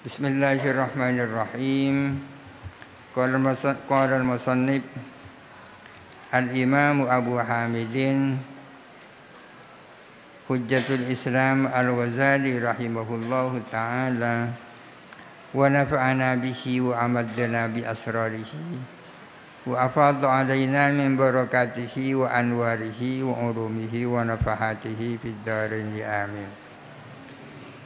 Bismillahirrahmanirrahim. Qala al-musannif al-Imam Abu Hamidin Hujjatul Islam Al-Ghazali rahimahullahu ta'ala wa nafa'ana bihi wa amaddana bi asrarihi wa afadha alaina min barakatihi wa anwarihi wa urumihi wa nafahatihi fid dharain amin.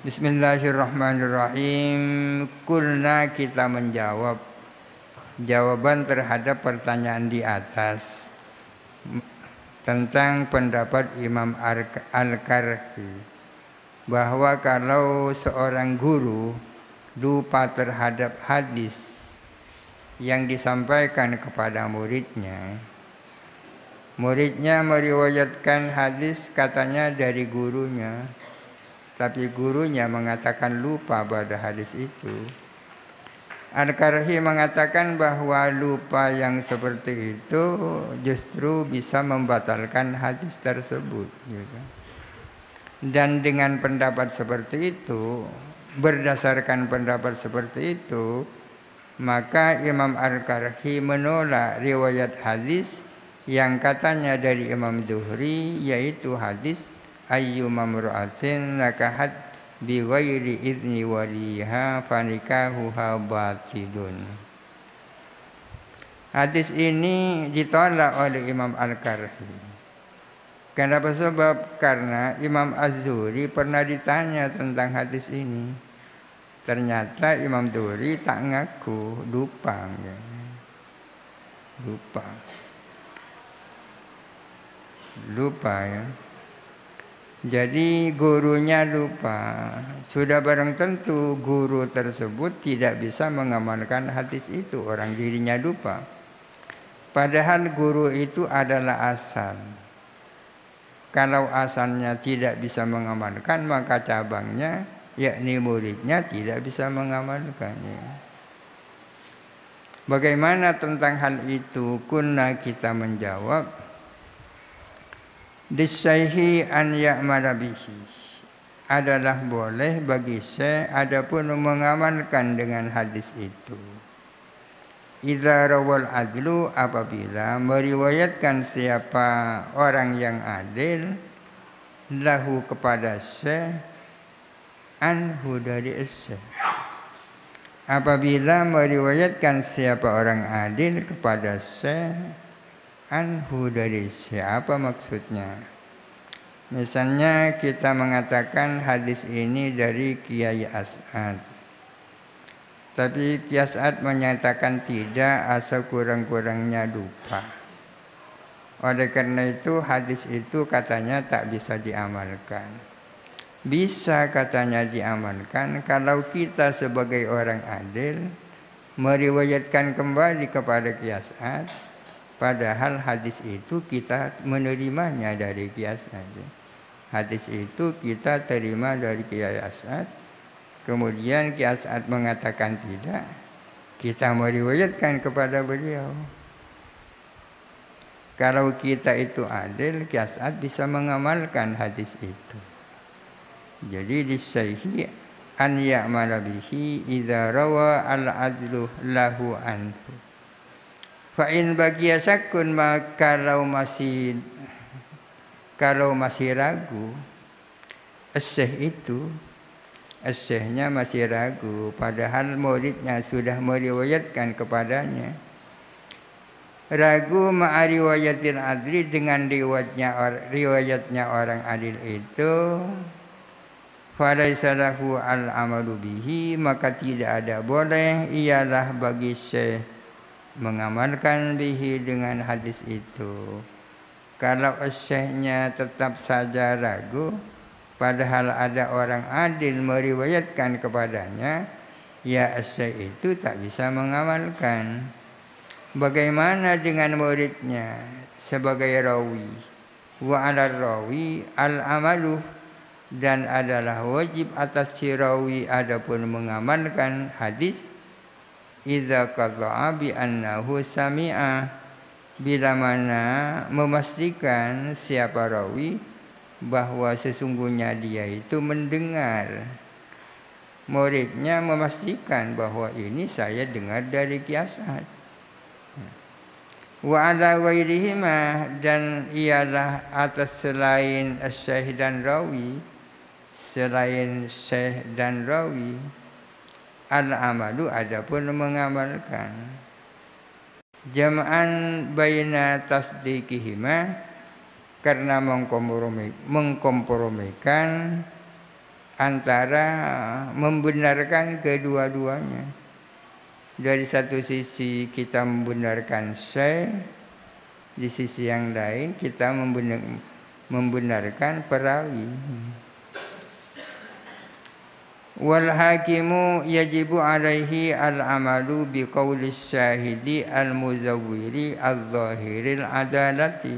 Bismillahirrahmanirrahim. Kulna, kita menjawab jawaban terhadap pertanyaan di atas tentang pendapat Imam Al-Karhi bahwa kalau seorang guru lupa terhadap hadis yang disampaikan kepada muridnya, muridnya meriwayatkan hadis katanya dari gurunya, tapi gurunya mengatakan lupa pada hadis itu. Al-Karhi mengatakan bahwa lupa yang seperti itu justru bisa membatalkan hadis tersebut. Dan dengan pendapat seperti itu, berdasarkan pendapat seperti itu, maka Imam Al-Karhi menolak riwayat hadis yang katanya dari Imam Zuhri, yaitu hadis ayyuma mra'atin nakahat bi ghairi idzni waliha fanikahuha batilun. Hadis ini ditolak oleh Imam Al-Karhi. Kenapa? Sebab karena Imam Az-Zuhri pernah ditanya tentang hadis ini. Ternyata Imam Zuhri tak ngaku, lupa ya. Jadi gurunya lupa. Sudah barang tentu guru tersebut tidak bisa mengamalkan hadis itu, orang dirinya lupa. Padahal guru itu adalah asal. Kalau asalnya tidak bisa mengamalkan, maka cabangnya, yakni muridnya, tidak bisa mengamalkannya. Bagaimana tentang hal itu? Kunna, kita menjawab, disaihi an ya'mala bihi, adalah boleh bagi syekh adapun mengamalkan dengan hadis itu. Idza rawal adlu, apabila meriwayatkan siapa orang yang adil, lahu kepada syekh, anhu dari syekh. Apabila meriwayatkan siapa orang adil kepada syekh, anhu dari siapa maksudnya? Misalnya kita mengatakan hadis ini dari Kiai As'ad, tapi Kiai As'ad menyatakan tidak, asal kurang-kurangnya lupa. Oleh karena itu hadis itu katanya tak bisa diamalkan. Bisa katanya diamalkan kalau kita sebagai orang adil meriwayatkan kembali kepada Kiai As'ad, padahal hadis itu kita menerimanya dari Kiai As'ad. Hadis itu kita terima dari Kiai As'ad. Kemudian Kiai As'ad mengatakan tidak, kita meriwayatkan kepada beliau. Kalau kita itu adil, Kiai As'ad bisa mengamalkan hadis itu. Jadi disaihi an ya'mala bihi idza rawa al-adlu lahu anhu. Fa in baqiya syakkun, maka kalau masih ragu, syekhnya masih ragu, padahal muridnya sudah meriwayatkan kepadanya. Ragu ma'a riwayatil adli, dengan riwayatnya orang adil itu, falaisa lahu al-amalu bihi, maka tidak ada boleh ialah bagi syekh mengamalkan bihi dengan hadis itu. Kalau syekhnya tetap saja ragu, padahal ada orang adil meriwayatkan kepadanya, ya syekh itu tak bisa mengamalkan. Bagaimana dengan muridnya sebagai rawi? Wa 'alal rawi al-amalu, dan adalah wajib atas si rawi adapun mengamalkan hadis, idza qadha'a bi annahu sami'a, bila mana memastikan siapa rawi bahwa sesungguhnya dia itu mendengar. muridnya memastikan bahwa ini saya dengar dari Ki As'ad. Wa ala ghairihima, dan ialah atas selain syekh dan rawi, selain syekh dan rawi, al-amalu adapun mengamalkan. Jam'an baina tasdiqihima, karena mengkompromikan antara membenarkan kedua-duanya. Dari satu sisi kita membenarkan syekh, di sisi yang lain kita membenarkan perawi. Wal hakimu yajibu alaihi al-amalu biqauli syahidi al-muzawwiri al-zahiril adalati.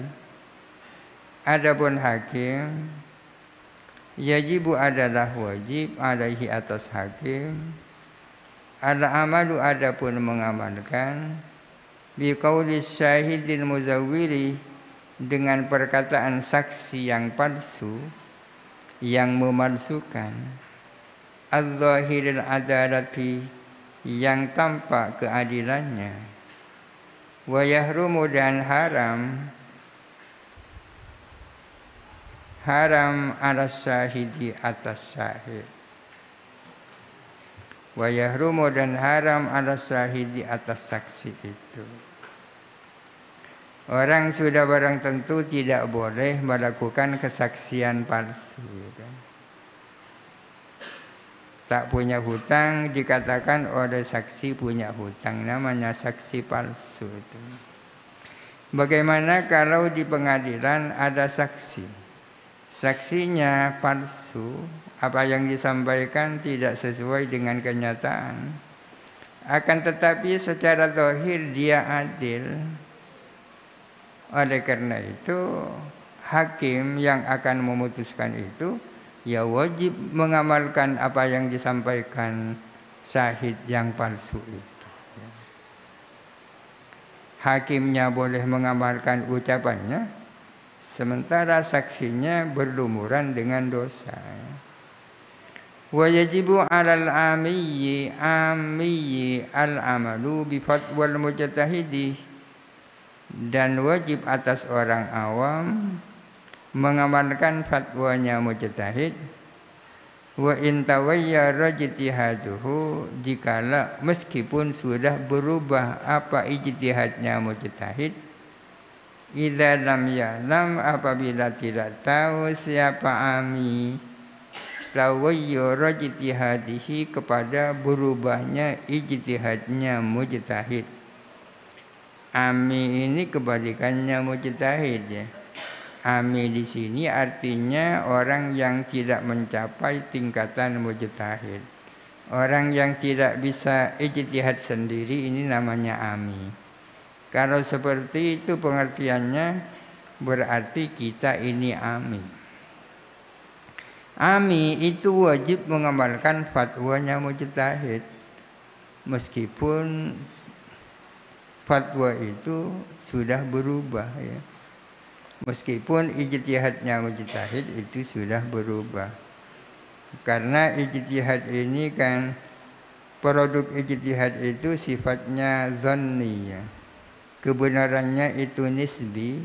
Adapun hakim, yajibu adalah wajib alaihi atas hakim, al-amalu adapun mengamalkan, biqauli syahidil muzawwiri, dengan perkataan saksi yang palsu, yang memalsukan, al-zahiril adalati, yang tampak keadilannya, wa yahrumu, dan haram ala syahidi atas syahid, wa yahrumu, dan haram ala syahidi atas saksi itu. Orang sudah barang tentu tidak boleh melakukan kesaksian palsu, kan? Tak punya hutang dikatakan oleh saksi punya hutang, namanya saksi palsu itu. Bagaimana kalau di pengadilan ada saksi, saksinya palsu, apa yang disampaikan tidak sesuai dengan kenyataan, akan tetapi secara zahir dia adil. Oleh karena itu hakim yang akan memutuskan itu ya wajib mengamalkan apa yang disampaikan syahid yang palsu itu. Hakimnya boleh mengamalkan ucapannya, sementara saksinya berlumuran dengan dosa. Wa yajibu 'alal amiyyi al-amalu bi fatwal mujtahidi, dan wajib atas orang awam mengamalkan fatwanya mujtahid. Wa in taghayyara ijtihaduhu, jikalau meskipun sudah berubah apa ijtihadnya mujtahid, idza lam ya'lam, apabila tidak tahu siapa ami taghayyara ijtihadihi, kepada berubahnya ijtihadnya mujtahid. Ami ini kebalikannya mujtahid, ya. Ami di sini artinya orang yang tidak mencapai tingkatan mujtahid. Orang yang tidak bisa ijtihad sendiri, ini namanya ami. Kalau seperti itu pengertiannya, berarti kita ini ami. Ami itu wajib mengamalkan fatwanya mujtahid, meskipun fatwa itu sudah berubah, ya. Meskipun ijtihadnya mujtahid itu sudah berubah. Karena ijtihad ini kan, produk ijtihad itu sifatnya dhanni, ya. Kebenarannya itu nisbi.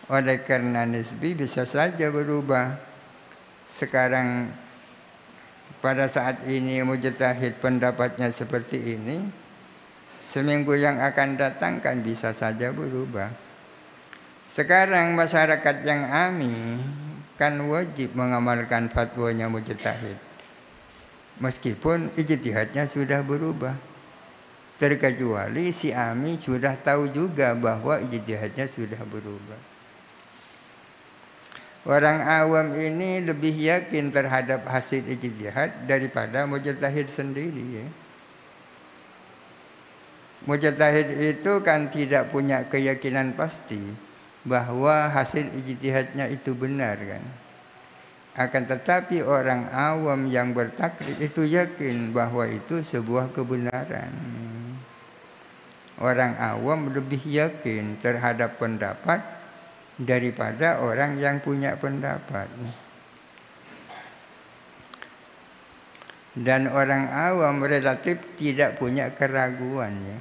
Oleh karena nisbi bisa saja berubah. Sekarang pada saat ini mujtahid pendapatnya seperti ini, seminggu yang akan datang kan bisa saja berubah. Sekarang masyarakat yang ami kan wajib mengamalkan fatwanya mujtahid, meskipun ijtihadnya sudah berubah. Terkecuali si ami sudah tahu juga bahwa ijtihadnya sudah berubah. Orang awam ini lebih yakin terhadap hasil ijtihad daripada mujtahid sendiri, ya. Mujtahid itu kan tidak punya keyakinan pasti bahwa hasil ijtihadnya itu benar, kan. Akan tetapi orang awam yang bertaklid itu yakin bahwa itu sebuah kebenaran. Orang awam lebih yakin terhadap pendapat daripada orang yang punya pendapat. Dan orang awam relatif tidak punya keraguan ya.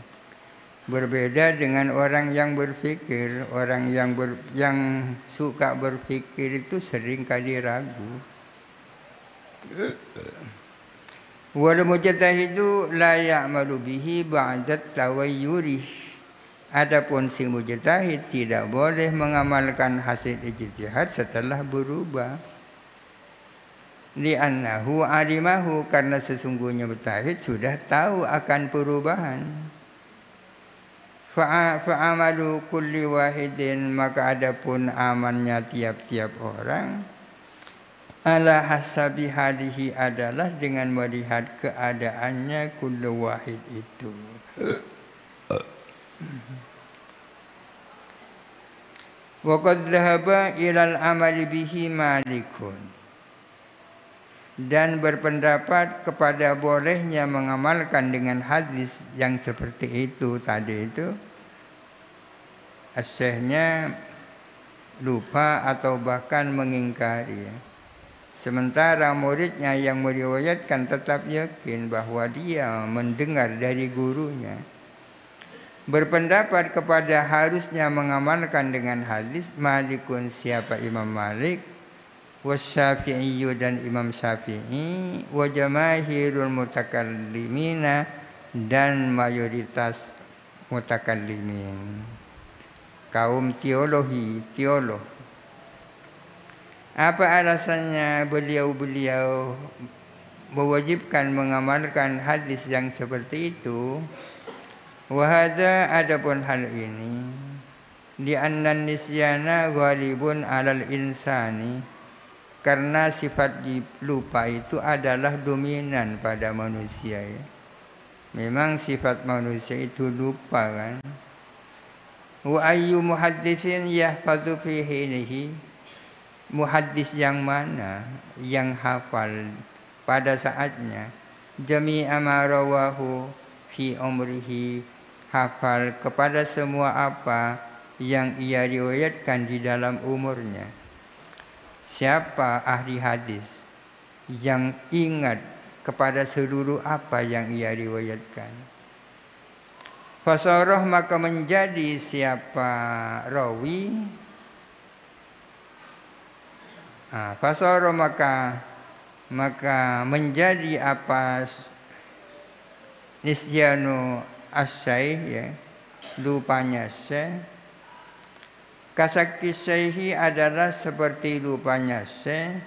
Berbeda dengan orang yang berpikir, orang yang suka berpikir itu sering kali ragu. Wal mujtahidu la ya'malu bihi ba'da tawayyuri. Adapun si mujtahid tidak boleh mengamalkan hasil ijtihad setelah berubah. Li'annahu alimahu, karena sesungguhnya mujtahid sudah tahu akan perubahan. Fa'amalu kulli wahidin, maka adapun amannya tiap-tiap orang ala hasabi halihi adalah dengan melihat keadaannya kullu wahid itu. Wa qad dhahaba ilal amali bihi Malikun. Dan berpendapat kepada bolehnya mengamalkan dengan hadis yang seperti itu tadi itu, asyhnya lupa atau bahkan mengingkari. Sementara muridnya yang meriwayatkan tetap yakin bahwa dia mendengar dari gurunya. Berpendapat kepada harusnya mengamalkan dengan hadis Malikun, siapa Imam Malik, wasyafi'i dan Imam Syafi'i, wa jamaahirul mutakallimina dan mayoritas mutakallimin, kaum teolog. Apa alasannya beliau-beliau mewajibkan mengamalkan hadis yang seperti itu? Wahada, adapun hal ini, li'anna nisyana ghalibun 'alal insani, karena sifat lupa itu adalah dominan pada manusia ya. Memang sifat manusia itu lupa kan. Wa ayyu muhadditsin yahfazu fi hinihi, muhaddis yang mana yang hafal pada saatnya, jami'a ma rawahu fi umrihi, hafal kepada semua apa yang ia riwayatkan di dalam umurnya. Siapa ahli hadis yang ingat kepada seluruh apa yang ia riwayatkan? Fasarah, maka menjadi siapa rawi, fasarah maka menjadi apa nisyanu asy-syaikh ya, lupanya syekh. Kasakti syaihi adalah seperti lupanya syekh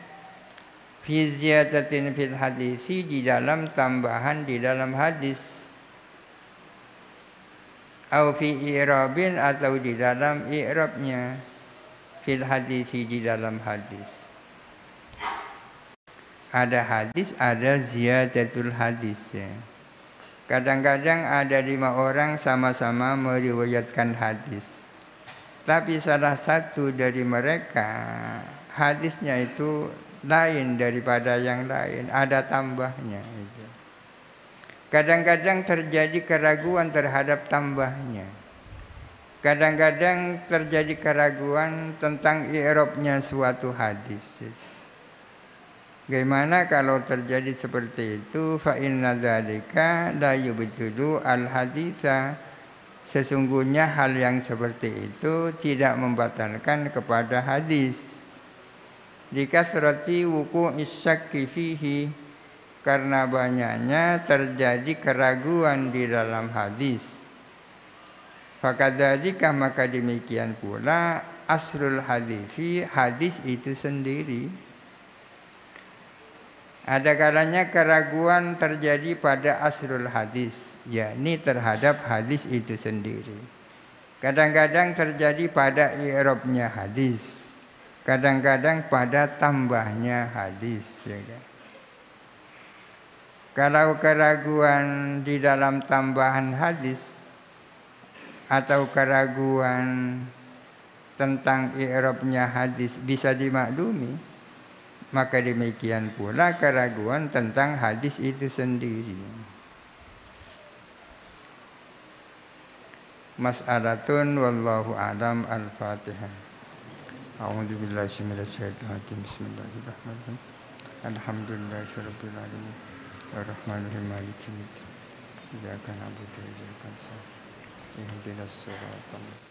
fi ziyadatin fil hadisi, di dalam tambahan di dalam hadis, au fi i'rabin atau di dalam i'rabnya, fil hadisi di dalam hadis. Ada hadis, ada ziyadatul hadis ya. Kadang-kadang ada 5 orang sama-sama meriwayatkan hadis, tapi salah satu dari mereka hadisnya itu lain daripada yang lain, ada tambahnya itu. Kadang-kadang terjadi keraguan terhadap tambahnya. Kadang-kadang terjadi keraguan tentang i'rabnya suatu hadis. Bagaimana kalau terjadi seperti itu? Fa inna dzalika la yubtilu al haditsa. Sesungguhnya hal yang seperti itu tidak membatalkan kepada hadis. Likasrati wuqu'is syakki fihi, karena banyaknya terjadi keraguan di dalam hadis. Fakadzalika, maka demikian pula aslul hadisi, hadis itu sendiri. Ada kalanya keraguan terjadi pada aslul hadis, yakni terhadap hadis itu sendiri. Kadang-kadang terjadi pada i'rabnya hadis, kadang-kadang pada tambahnya hadis ya. Kalau keraguan di dalam tambahan hadis atau keraguan tentang i'rabnya hadis bisa dimaklumi, maka demikian pula keraguan tentang hadis itu sendiri. Mas'alatun wallahu a'lam. Al-Fatihah. A'udzu billahi minasyaitonir rajim. Bismillahirrahmanirrahim. Alhamdulillahirabbil alamin. Ar-Rahmanir-Rahim Maliki Yaumiddin. Iyyaka na'budu wa iyyaka nasta'in. Ihdinas siratal mustaqim.